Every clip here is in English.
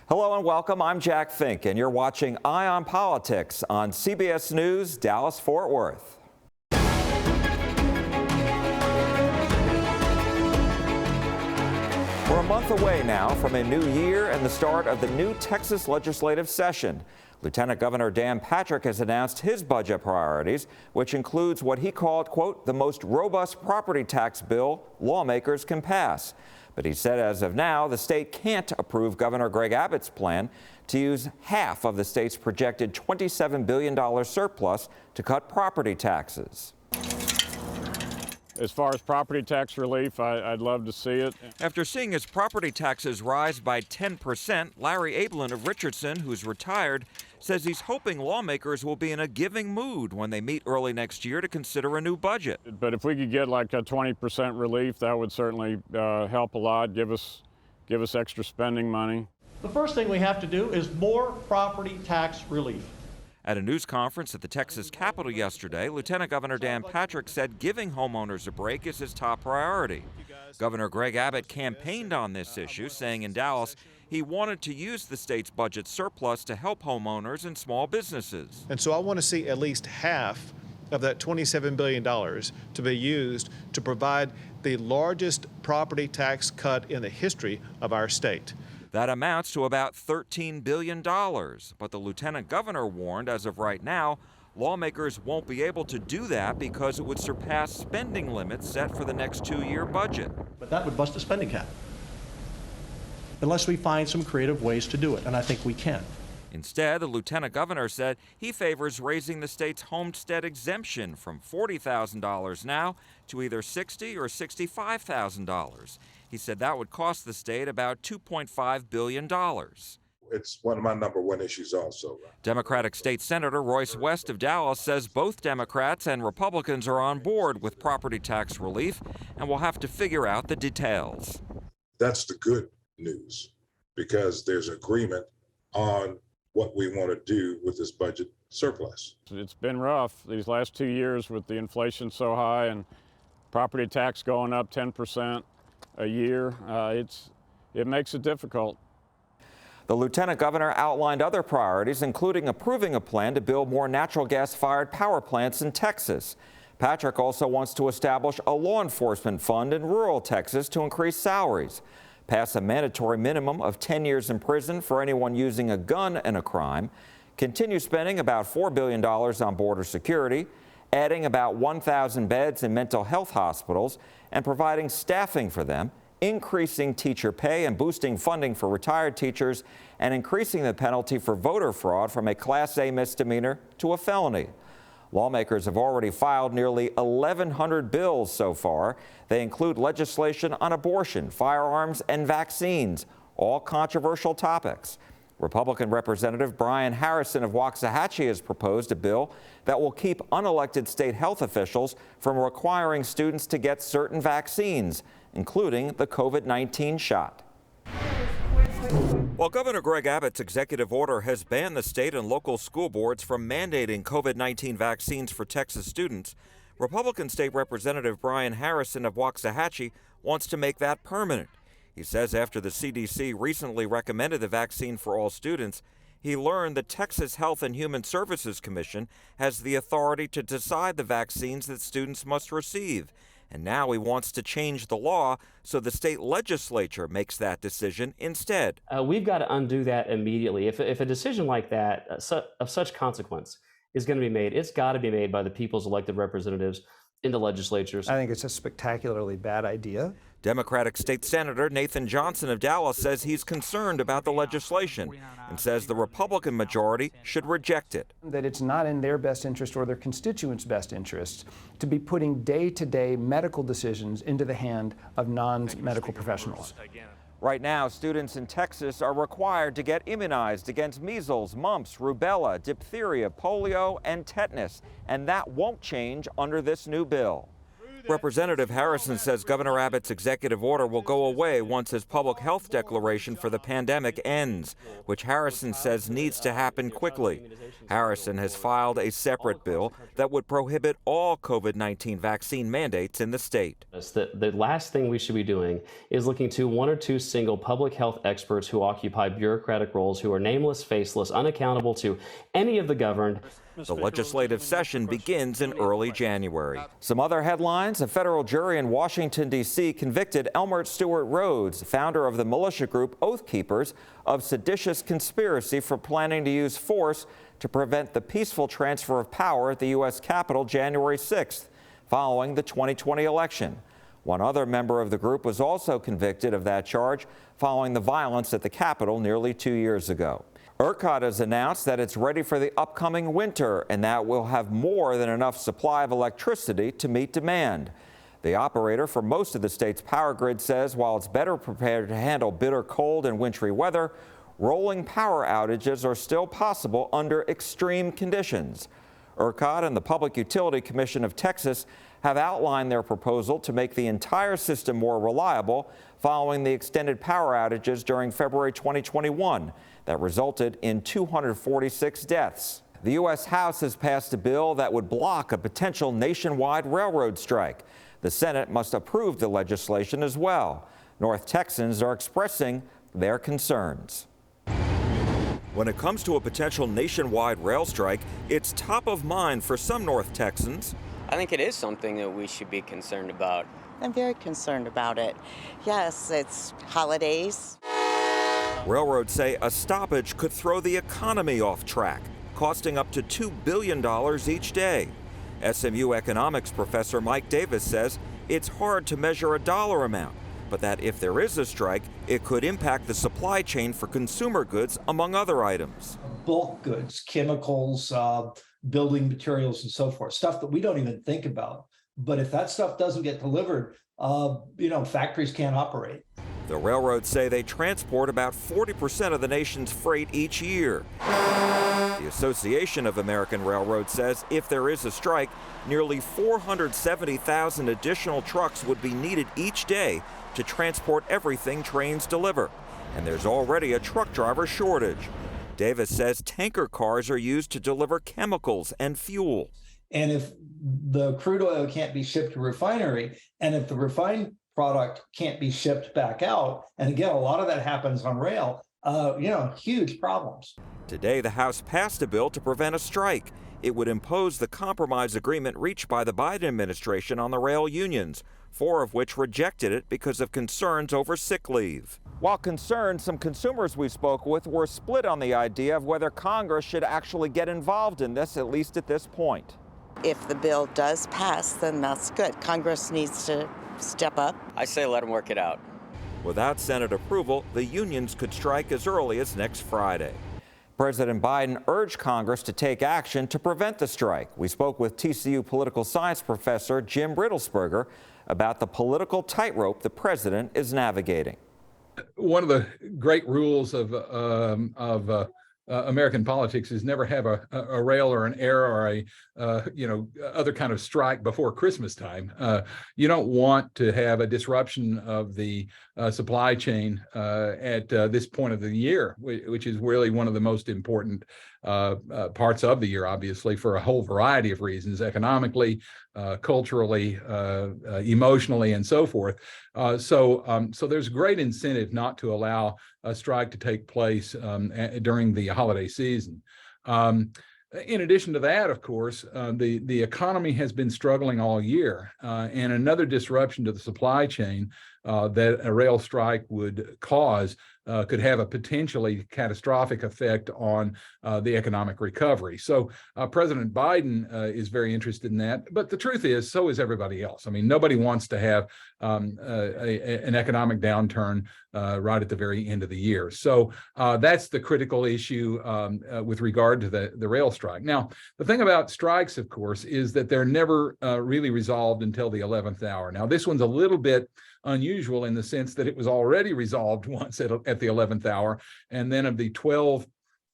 Hello and welcome. I'm Jack Fink, and you're watching Eye on Politics on CBS News, Dallas-Fort Worth. We're a month away now from a new year and the start of the new Texas legislative session. Lieutenant Governor Dan Patrick has announced his budget priorities, which includes what he called, quote, the most robust property tax bill lawmakers can pass. But he said as of now, the state can't approve Governor Greg Abbott's plan to use half of the state's projected $27 billion surplus to cut property taxes. As far as property tax relief, I'd love to see it. After seeing his property taxes rise by 10%, Larry Ablin of Richardson, who's retired, says he's hoping lawmakers will be in a giving mood when they meet early next year to consider a new budget. But if we could get like a 20% relief, that would certainly help a lot, give us extra spending money. The first thing we have to do is more property tax relief. At a news conference at the Texas Capitol yesterday, Lieutenant Governor Dan Patrick said giving homeowners a break is his top priority. Governor Greg Abbott campaigned on this issue, saying in Dallas he wanted to use the state's budget surplus to help homeowners and small businesses. And so I want to see at least half of that $27 billion to be used to provide the largest property tax cut in the history of our state. That amounts to about $13 billion. But the lieutenant governor warned as of right now, lawmakers won't be able to do that because it would surpass spending limits set for the next two-year budget. But that would bust a spending cap, unless we find some creative ways to do it, and I think we can. Instead, the lieutenant governor said he favors raising the state's homestead exemption from $40,000 now to either $60,000 or $65,000. He said that would cost the state about $2.5 billion. It's one of my number one issues also. Democratic State Senator Royce West of Dallas says both Democrats and Republicans are on board with property tax relief and will have to figure out the details. That's the good news, because there's agreement on what we want to do with this budget surplus. It's been rough these last 2 years with the inflation so high and property tax going up 10% a year. It makes it difficult. The lieutenant governor outlined other priorities, including approving a plan to build more natural gas-fired power plants in Texas. Patrick also wants to establish a law enforcement fund in rural Texas to increase salaries, pass a mandatory minimum of 10 years in prison for anyone using a gun in a crime, continue spending about $4 billion on border security, adding about 1,000 beds in mental health hospitals and providing staffing for them, increasing teacher pay and boosting funding for retired teachers, and increasing the penalty for voter fraud from a Class A misdemeanor to a felony. Lawmakers have already filed nearly 1,100 bills so far. They include legislation on abortion, firearms, and vaccines, all controversial topics. Republican Representative Brian Harrison of Waxahachie has proposed a bill that will keep unelected state health officials from requiring students to get certain vaccines, including the COVID-19 shot. While Governor Greg Abbott's executive order has banned the state and local school boards from mandating COVID-19 vaccines for Texas students, Republican State Representative Brian Harrison of Waxahachie wants to make that permanent. He says after the CDC recently recommended the vaccine for all students, he learned the Texas Health and Human Services Commission has the authority to decide the vaccines that students must receive. And now he wants to change the law so the state legislature makes that decision instead. We've got to undo that immediately. If a decision like that, of such consequence, is going to be made, it's got to be made by the people's elected representatives in the legislatures. I think it's a spectacularly bad idea. Democratic State Senator Nathan Johnson of Dallas says he's concerned about the legislation and says the Republican majority should reject it. That it's not in their best interest or their constituents' best interest to be putting day-to-day medical decisions into the hand of non-medical professionals. Right now, students in Texas are required to get immunized against measles, mumps, rubella, diphtheria, polio, and tetanus, and that won't change under this new bill. Representative Harrison says Governor Abbott's executive order will go away once his public health declaration for the pandemic ends, which Harrison says needs to happen quickly. Harrison has filed a separate bill that would prohibit all COVID-19 vaccine mandates in the state. The last thing we should be doing is looking to one or two single public health experts who occupy bureaucratic roles, who are nameless, faceless, unaccountable to any of the governed. The legislative session begins in early January. Some other headlines: a federal jury in Washington, D.C. convicted Elmer Stewart Rhodes, founder of the militia group Oath Keepers, of seditious conspiracy for planning to use force to prevent the peaceful transfer of power at the U.S. Capitol January 6th, following the 2020 election. One other member of the group was also convicted of that charge following the violence at the Capitol nearly 2 years ago. ERCOT has announced that it's ready for the upcoming winter and that will have more than enough supply of electricity to meet demand. The operator for most of the state's power grid says while it's better prepared to handle bitter cold and wintry weather, rolling power outages are still possible under extreme conditions. ERCOT and the Public Utility Commission of Texas have outlined their proposal to make the entire system more reliable following the extended power outages during February 2021 that resulted in 246 deaths. The U.S. House has passed a bill that would block a potential nationwide railroad strike. The Senate must approve the legislation as well. North Texans are expressing their concerns. When it comes to a potential nationwide rail strike, it's top of mind for some North Texans. I think it is something that we should be concerned about. I'm very concerned about it. Yes, it's holidays. Railroads say a stoppage could throw the economy off track, costing up to $2 billion each day. SMU economics professor Mike Davis says it's hard to measure a dollar amount, but that if there is a strike, it could impact the supply chain for consumer goods, among other items. Bulk goods, chemicals, building materials, and so forth, stuff that we don't even think about. But if that stuff doesn't get delivered, factories can't operate. The railroads say they transport about 40% of the nation's freight each year. The Association of American Railroads says if there is a strike, nearly 470,000 additional trucks would be needed each day to transport everything trains deliver. And there's already a truck driver shortage. Davis says tanker cars are used to deliver chemicals and fuel. And if the crude oil can't be shipped to a refinery, and if the refined product can't be shipped back out, and again, a lot of that happens on rail, huge problems. Today, the House passed a bill to prevent a strike. It would impose the compromise agreement reached by the Biden administration on the rail unions, 4 of which rejected it because of concerns over sick leave. While concerned, some consumers we spoke with were split on the idea of whether Congress should actually get involved in this, at least at this point. If the bill does pass, then that's good. Congress needs to step up. I say let them work it out. Without Senate approval, the unions could strike as early as next Friday. President Biden urged Congress to take action to prevent the strike. We spoke with TCU political science professor Jim Riddlesberger about the political tightrope the president is navigating. One of the great rules of American politics is never have a rail or an air or a other kind of strike before Christmas time. You don't want to have a disruption of the supply chain at this point of the year, which is really one of the most important parts of the year, obviously, for a whole variety of reasons, economically, culturally, emotionally, and so forth. So there's great incentive not to allow a strike to take place during the holiday season. In addition to that, of course, the economy has been struggling all year, and another disruption to the supply chain that a rail strike would cause could have a potentially catastrophic effect on the economic recovery. So President Biden is very interested in that. But the truth is, so is everybody else. I mean, nobody wants to have an economic downturn right at the very end of the year. So that's the critical issue with regard to the rail strike. Now, the thing about strikes, of course, is that they're never really resolved until the 11th hour. Now, this one's a little bit unusual in the sense that it was already resolved once at the 11th hour, and then of the 12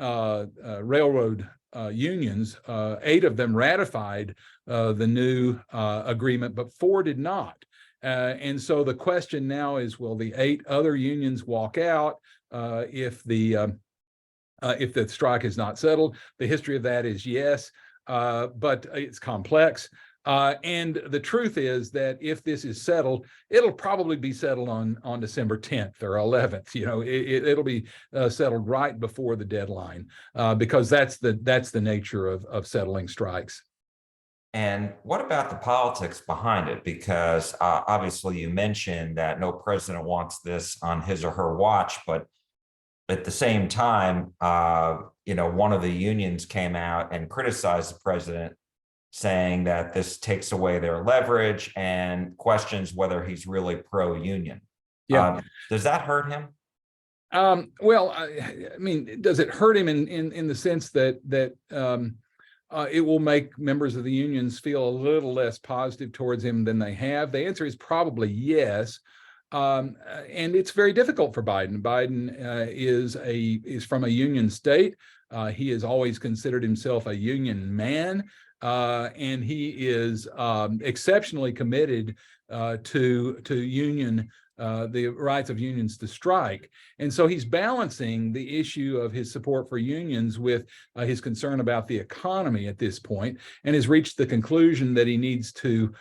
railroad unions. 8 of them ratified the new agreement, but 4 did not. And so the question now is, will the 8 other unions walk out if the strike is not settled? The history of that is yes, but it's complex. And the truth is that if this is settled, it'll probably be settled on December 10th or 11th. You know, it'll be settled right before the deadline because that's the nature of settling strikes. And what about the politics behind it? Because obviously you mentioned that no president wants this on his or her watch, but at the same time, one of the unions came out and criticized the president, saying that this takes away their leverage and questions whether he's really pro-union. Yeah. Does that hurt him? Well, I mean, does it hurt him in the sense that it will make members of the unions feel a little less positive towards him than they have? The answer is probably yes. And it's very difficult for Biden. Biden is from a union state. He has always considered himself a union man, and he is exceptionally committed to union. The rights of unions to strike. And so he's balancing the issue of his support for unions with his concern about the economy at this point, and has reached the conclusion that he needs to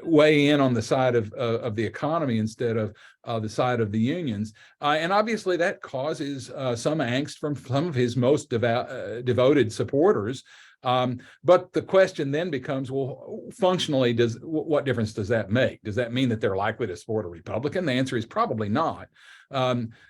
weigh in on the side of the economy instead of the side of the unions. And obviously that causes some angst from some of his most devoted supporters. But the question then becomes, well, functionally, what difference does that make? Does that mean that they're likely to support a Republican? The answer is probably not.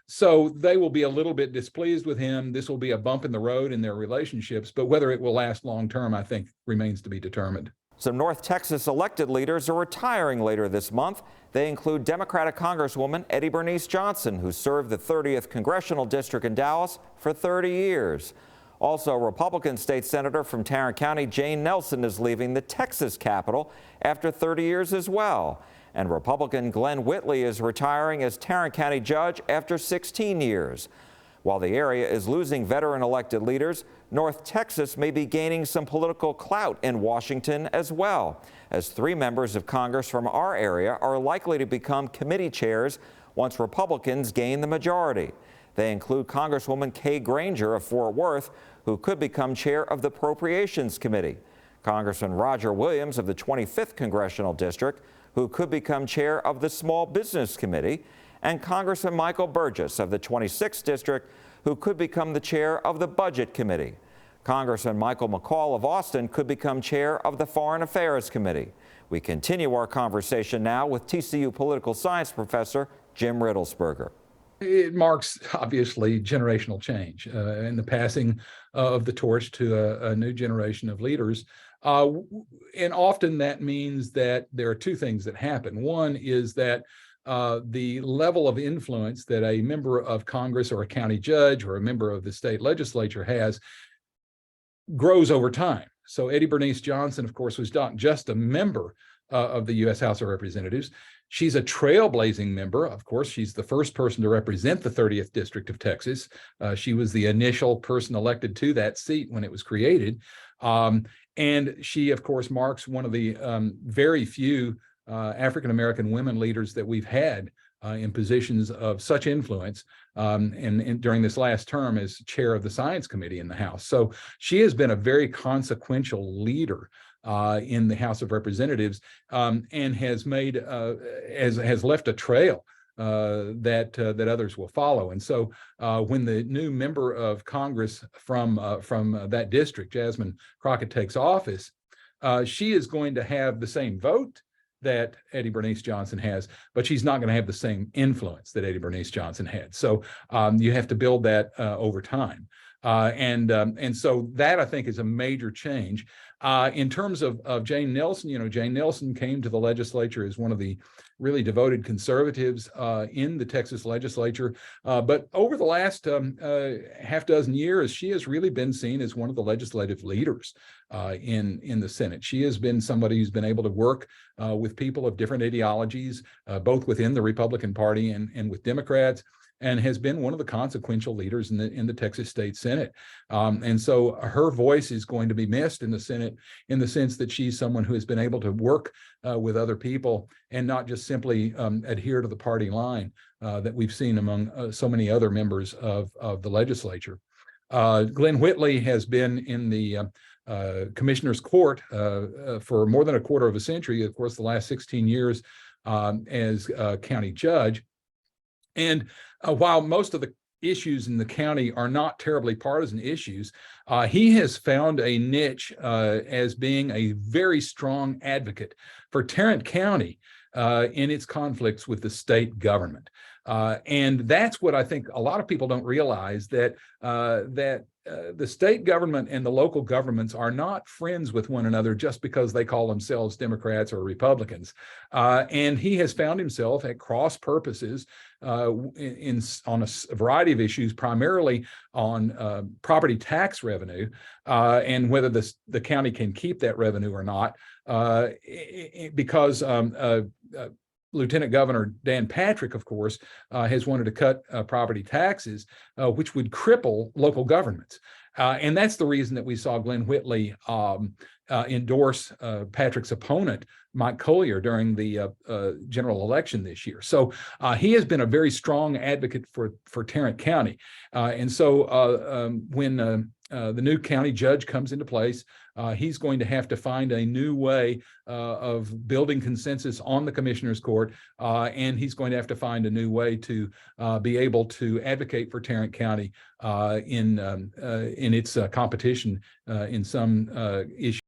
So they will be a little bit displeased with him. This will be a bump in the road in their relationships, but whether it will last long term, I think, remains to be determined. Some North Texas elected leaders are retiring later this month. They include Democratic Congresswoman Eddie Bernice Johnson, who served the 30th Congressional District in Dallas for 30 years. Also, Republican state senator from Tarrant County, Jane Nelson, is leaving the Texas Capitol after 30 years as well. And Republican Glenn Whitley is retiring as Tarrant County judge after 16 years. While the area is losing veteran elected leaders, North Texas may be gaining some political clout in Washington as well, as 3 members of Congress from our area are likely to become committee chairs once Republicans gain the majority. They include Congresswoman Kay Granger of Fort Worth, who could become chair of the Appropriations Committee, Congressman Roger Williams of the 25th Congressional District, who could become chair of the Small Business Committee, and Congressman Michael Burgess of the 26th District, who could become the chair of the Budget Committee. Congressman Michael McCall of Austin could become chair of the Foreign Affairs Committee. We continue our conversation now with TCU political science professor Jim Riddlesberger. It marks, obviously, generational change in the passing of the torch to a new generation of leaders. And often that means that there are 2 things that happen. One is that the level of influence that a member of Congress or a county judge or a member of the state legislature has grows over time. So Eddie Bernice Johnson, of course, was not just a member of the U.S. House of Representatives. She's a trailblazing member. Of course, she's the first person to represent the 30th District of Texas. She was the initial person elected to that seat when it was created. And she, of course, marks one of the very few African-American women leaders that we've had in positions of such influence and during this last term as chair of the Science Committee in the House. So she has been a very consequential leader in the House of Representatives and has made has left a trail that others will follow. And so when the new member of Congress from that district, Jasmine Crockett, takes office, she is going to have the same vote that Eddie Bernice Johnson has, but she's not going to have the same influence that Eddie Bernice Johnson had. So you have to build that over time. And so that, I think, is a major change. In terms of Jane Nelson, Jane Nelson came to the legislature as one of the really devoted conservatives in the Texas legislature. But over the last half dozen years, she has really been seen as one of the legislative leaders in the Senate. She has been somebody who's been able to work with people of different ideologies, both within the Republican Party and with Democrats. and has been one of the consequential leaders in the Texas State Senate. And so her voice is going to be missed in the Senate in the sense that she's someone who has been able to work with other people and not just simply adhere to the party line that we've seen among so many other members of the legislature. Glenn Whitley has been in the commissioner's court for more than a quarter of a century, of course, the last 16 years as county judge. And while most of the issues in the county are not terribly partisan issues, he has found a niche as being a very strong advocate for Tarrant County in its conflicts with the state government. And that's what I think a lot of people don't realize, that the state government and the local governments are not friends with one another just because they call themselves Democrats or Republicans. And he has found himself at cross purposes on a variety of issues, primarily on property tax revenue and whether the county can keep that revenue or not, because Lieutenant Governor Dan Patrick, of course, has wanted to cut property taxes, which would cripple local governments. And that's the reason that we saw Glenn Whitley endorse Patrick's opponent, Mike Collier, during the general election this year. So he has been a very strong advocate for Tarrant County. And so when the new county judge comes into place, he's going to have to find a new way of building consensus on the commissioner's court, and he's going to have to find a new way to be able to advocate for Tarrant County in its competition in some issues.